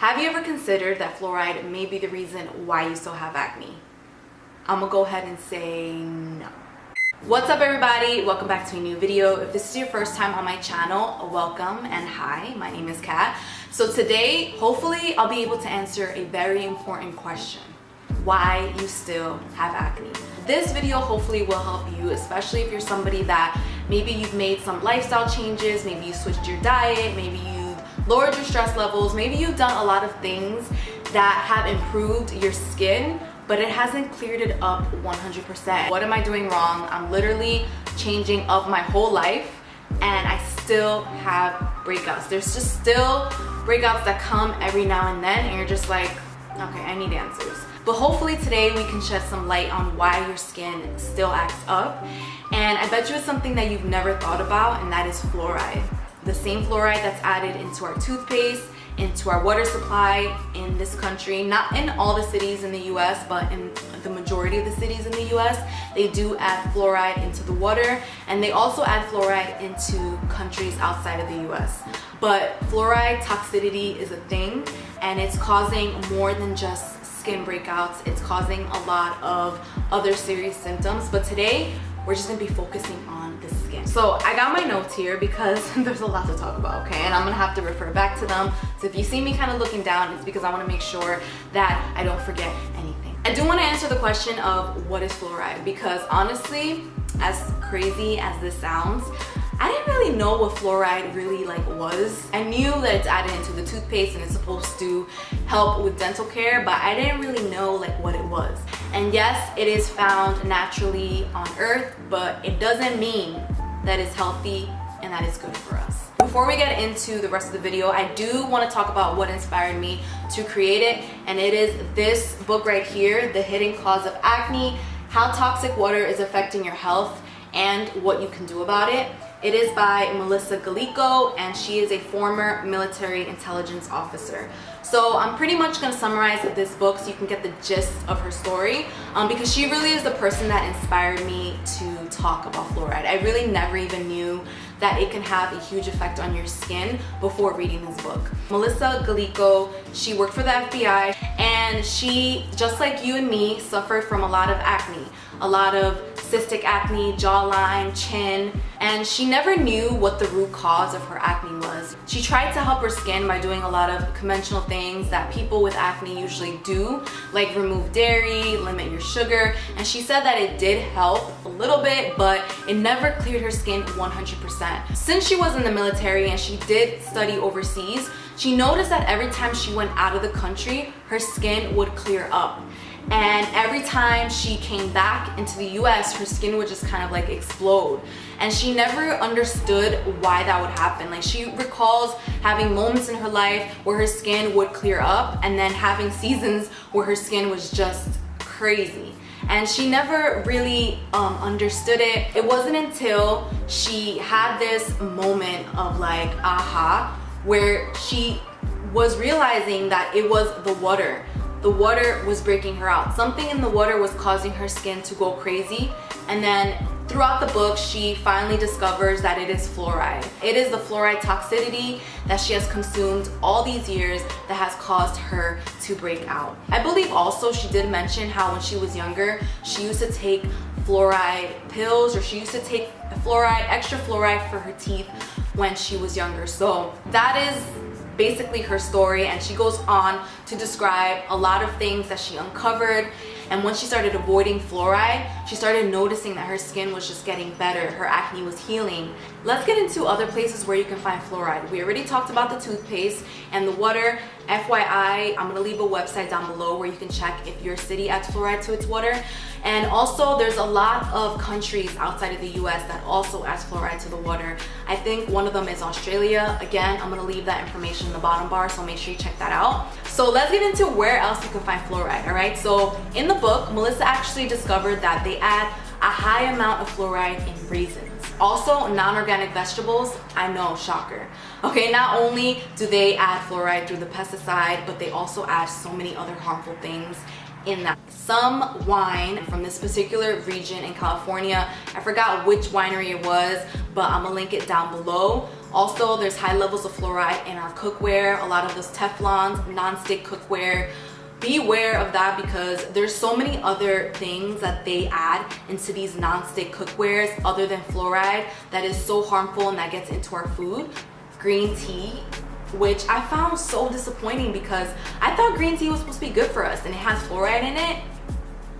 Have you ever considered that fluoride may be the reason why you still have acne? I'm gonna go ahead and say no. What's up everybody? Welcome back to a new video. If this is your first time on my channel, welcome and hi, my name is Kat. So today, hopefully I'll be able to answer a very important question. Why you still have acne. This video hopefully will help you, especially if you're somebody that maybe you've made some lifestyle changes, maybe you switched your diet, maybe you've lowered your stress levels, maybe you've done a lot of things that have improved your skin, but it hasn't cleared it up 100%. What am I doing wrong? I'm literally changing up my whole life and I still have breakouts. There's just still breakouts that come every now and then and you're just like, okay, I need answers. But hopefully today we can shed some light on why your skin still acts up. And I bet you it's something that you've never thought about, and that is fluoride. The same fluoride that's added into our toothpaste, into our water supply in this country. Not in all the cities in the US, but in the majority of the cities in the US, they do add fluoride into the water, and they also add fluoride into countries outside of the US. But fluoride toxicity is a thing, and it's causing more than just skin breakouts. It's causing a lot of other serious symptoms, but today we're just gonna be focusing on the skin. So I got my notes here because there's a lot to talk about, okay? And I'm gonna have to refer back to them. So if you see me kind of looking down, it's because I wanna make sure that I don't forget anything. I do wanna answer the question of what is fluoride, because honestly, as crazy as this sounds, I didn't really know what fluoride really was. I knew that it's added into the toothpaste and it's supposed to help with dental care, but I didn't really know what it was. And yes, it is found naturally on earth, but it doesn't mean that it's healthy and that it's good for us. Before we get into the rest of the video, I do want to talk about what inspired me to create it, and it is this book right here, The Hidden Cause of Acne: How Toxic Water is Affecting Your Health and What You Can Do About It. It is by Melissa Gallico, and she is a former military intelligence officer. So I'm pretty much going to summarize this book so you can get the gist of her story, because she really is the person that inspired me to talk about fluoride. I really never even knew that it can have a huge effect on your skin before reading this book. Melissa Gallico, she worked for the FBI, and she, just like you and me, suffered from a lot of acne, a lot of cystic acne, jawline, chin, and she never knew what the root cause of her acne was. She tried to help her skin by doing a lot of conventional things that people with acne usually do, like remove dairy, limit your sugar, and she said that it did help a little bit, but it never cleared her skin 100%. Since she was in the military and she did study overseas, she noticed that every time she went out of the country, her skin would clear up. And every time she came back into the US, her skin would just kind of explode. And she never understood why that would happen. She recalls having moments in her life where her skin would clear up, and then having seasons where her skin was just crazy. And she never really understood it. It wasn't until she had this moment of aha, where she was realizing that it was the water. The water was breaking her out. Something in the water was causing her skin to go crazy. And then throughout the book, she finally discovers that it is fluoride. It is the fluoride toxicity that she has consumed all these years that has caused her to break out. I believe also she did mention how when she was younger, she used to take fluoride pills, or she used to take extra fluoride for her teeth when she was younger. So that is basically her story, and she goes on to describe a lot of things that she uncovered. And when she started avoiding fluoride, she started noticing that her skin was just getting better, her acne was healing. Let's get into other places where you can find fluoride. We already talked about the toothpaste and the water. FYI, I'm gonna leave a website down below where you can check if your city adds fluoride to its water. And also, there's a lot of countries outside of the US that also adds fluoride to the water. I think one of them is Australia. Again, I'm gonna leave that information in the bottom bar, so make sure you check that out. So let's get into where else you can find fluoride, all right? So in the book, Melissa actually discovered that they add a high amount of fluoride in raisins. Also, non-organic vegetables, I know, shocker. Okay, not only do they add fluoride through the pesticide, but they also add so many other harmful things in that. Some wine from this particular region in California, I forgot which winery it was, but I'm gonna link it down below. Also, there's high levels of fluoride in our cookware, a lot of those Teflons, non-stick cookware. Beware of that because there's so many other things that they add into these non-stick cookwares other than fluoride that is so harmful and that gets into our food. Green tea, which I found so disappointing because I thought green tea was supposed to be good for us and it has fluoride in it.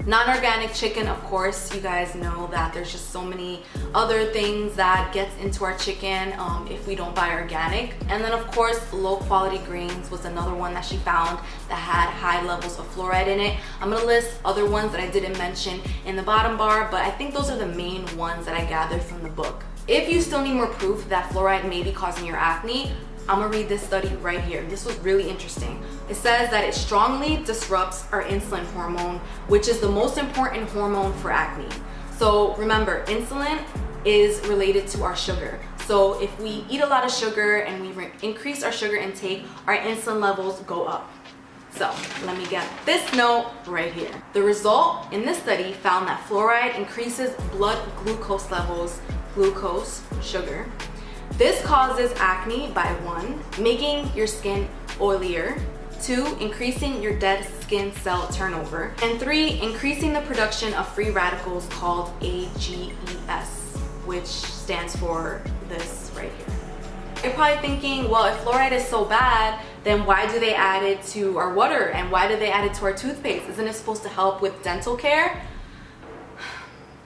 Non-organic chicken, of course, you guys know that there's just so many other things that gets into our chicken if we don't buy organic. And then of course, low quality greens was another one that she found that had high levels of fluoride in it. I'm gonna list other ones that I didn't mention in the bottom bar, but I think those are the main ones that I gathered from the book. If you still need more proof that fluoride may be causing your acne, I'm gonna read this study right here. This was really interesting. It says that it strongly disrupts our insulin hormone, which is the most important hormone for acne. So remember, insulin is related to our sugar. So if we eat a lot of sugar and we increase our sugar intake, our insulin levels go up. So let me get this note right here. The result in this study found that fluoride increases blood glucose levels, glucose, sugar. This causes acne by 1, making your skin oilier, 2, increasing your dead skin cell turnover, and 3, increasing the production of free radicals called AGEs, which stands for this right here. You're probably thinking, well, if fluoride is so bad, then why do they add it to our water and why do they add it to our toothpaste? Isn't it supposed to help with dental care?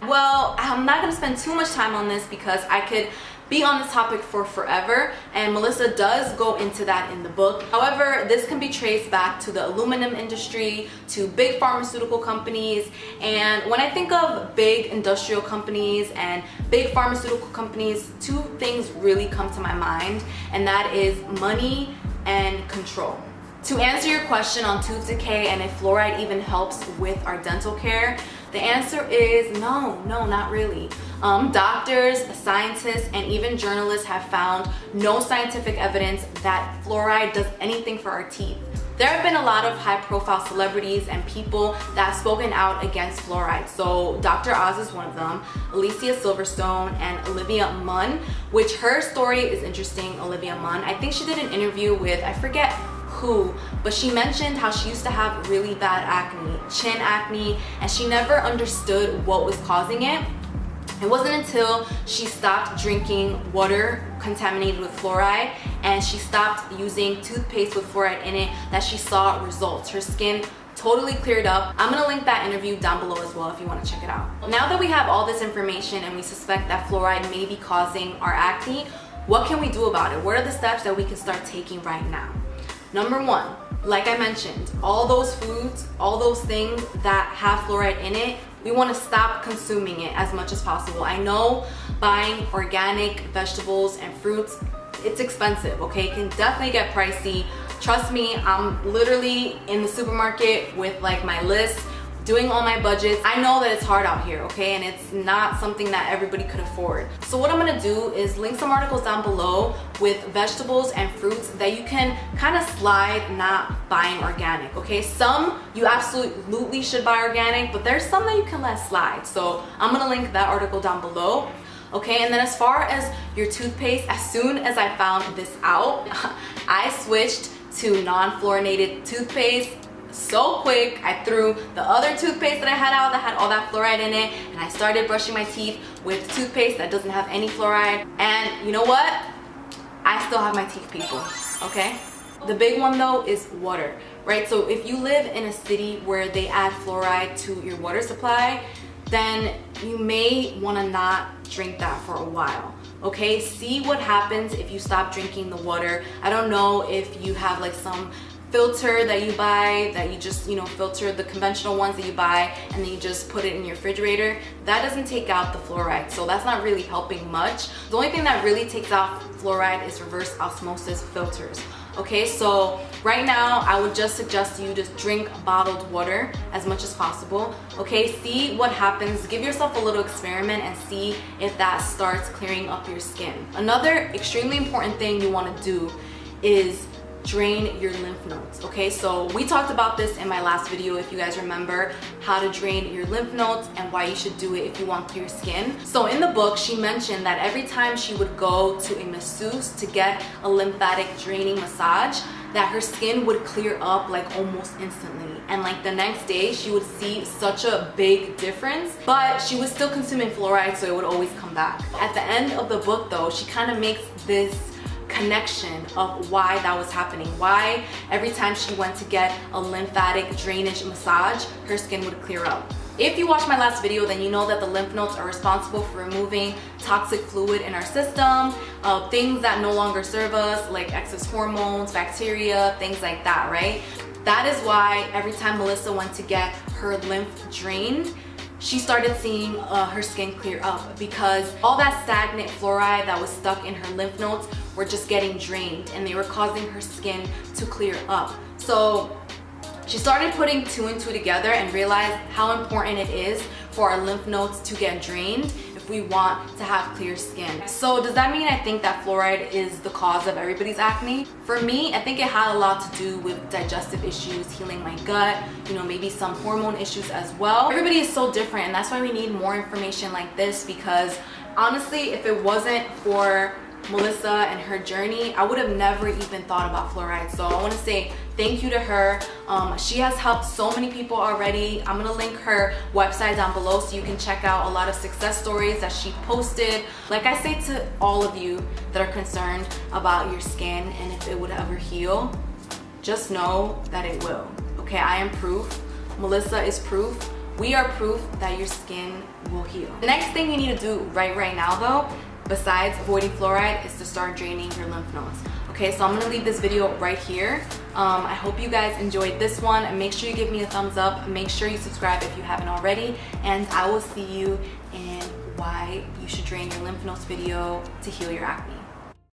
Well, I'm not going to spend too much time on this because I could be on this topic for forever, and Melissa does go into that in the book. However, this can be traced back to the aluminum industry, to big pharmaceutical companies, and when I think of big industrial companies and big pharmaceutical companies, 2 things really come to my mind, and that is money and control. To answer your question on tooth decay and if fluoride even helps with our dental care, the answer is no, not really. Doctors, scientists, and even journalists have found no scientific evidence that fluoride does anything for our teeth. There have been a lot of high-profile celebrities and people that have spoken out against fluoride. So Dr. Oz is one of them, Alicia Silverstone, and Olivia Munn, which her story is interesting, Olivia Munn. I think she did an interview with, I forget who, but she mentioned how she used to have really bad acne, chin acne, and she never understood what was causing it. It wasn't until she stopped drinking water contaminated with fluoride and she stopped using toothpaste with fluoride in it that she saw results. Her skin totally cleared up. I'm gonna link that interview down below as well if you want to check it out. Now that we have all this information and we suspect that fluoride may be causing our acne, what can we do about it? What are the steps that we can start taking right now? Number 1, like I mentioned, all those foods, all those things that have fluoride in it, we want to stop consuming it as much as possible. I know buying organic vegetables and fruits, it's expensive, okay? It can definitely get pricey. Trust me, I'm literally in the supermarket with like my list, doing all my budgets. I know that it's hard out here, okay? And it's not something that everybody could afford. So what I'm gonna do is link some articles down below with vegetables and fruits that you can kind of slide not buying organic, okay? Some you absolutely should buy organic, but there's some that you can let slide. So I'm gonna link that article down below. Okay, and then as far as your toothpaste, as soon as I found this out, I switched to non-fluorinated toothpaste. So quick, I threw the other toothpaste that I had out that had all that fluoride in it, and I started brushing my teeth with toothpaste that doesn't have any fluoride. And you know what? I still have my teeth, people, okay? The big one though is water, right? So if you live in a city where they add fluoride to your water supply, then you may want to not drink that for a while. Okay, see what happens if you stop drinking the water. I don't know if you have like some filter that you buy that you just, filter the conventional ones that you buy and then you just put it in your refrigerator. That doesn't take out the fluoride, so that's not really helping much. The only thing that really takes out fluoride is reverse osmosis filters. Okay, so right now I would just suggest you just drink bottled water as much as possible. Okay, see what happens. Give yourself a little experiment and see if that starts clearing up your skin. Another extremely important thing you want to do is drain your lymph nodes. Okay, so we talked about this in my last video, if you guys remember, how to drain your lymph nodes and why you should do it if you want clear skin. So in the book, she mentioned that every time she would go to a masseuse to get a lymphatic draining massage, that her skin would clear up like almost instantly, and like the next day she would see such a big difference, but she was still consuming fluoride, so it would always come back. At the end of the book though, she kind of makes this connection of why that was happening, why every time she went to get a lymphatic drainage massage, her skin would clear up. If you watched my last video, then you know that the lymph nodes are responsible for removing toxic fluid in our system, things that no longer serve us, like excess hormones, bacteria, things like that, right? That is why every time Melissa went to get her lymph drained, she started seeing her skin clear up, because all that stagnant fluoride that was stuck in her lymph nodes were just getting drained, and they were causing her skin to clear up. So she started putting 2 and 2 together and realized how important it is for our lymph nodes to get drained if we want to have clear skin. So does that mean I think that fluoride is the cause of everybody's acne? For me, I think it had a lot to do with digestive issues, healing my gut, you know, maybe some hormone issues as well. Everybody is so different, and that's why we need more information like this, because honestly, if it wasn't for Melissa and her journey, I would have never even thought about fluoride. So I want to say thank you to her. She has helped so many people already. I'm gonna link her website down below so you can check out a lot of success stories that she posted. Like I say to all of you that are concerned about your skin and if it would ever heal, just know that it will. Okay, I am proof. Melissa is proof. We are proof that your skin will heal. The next thing you need to do right now though, besides avoiding fluoride, is to start draining your lymph nodes. Okay, so I'm gonna leave this video right here. I hope you guys enjoyed this one, and make sure you give me a thumbs up. Make sure you subscribe if you haven't already, and I will see you in why you should drain your lymph nodes video to heal your acne.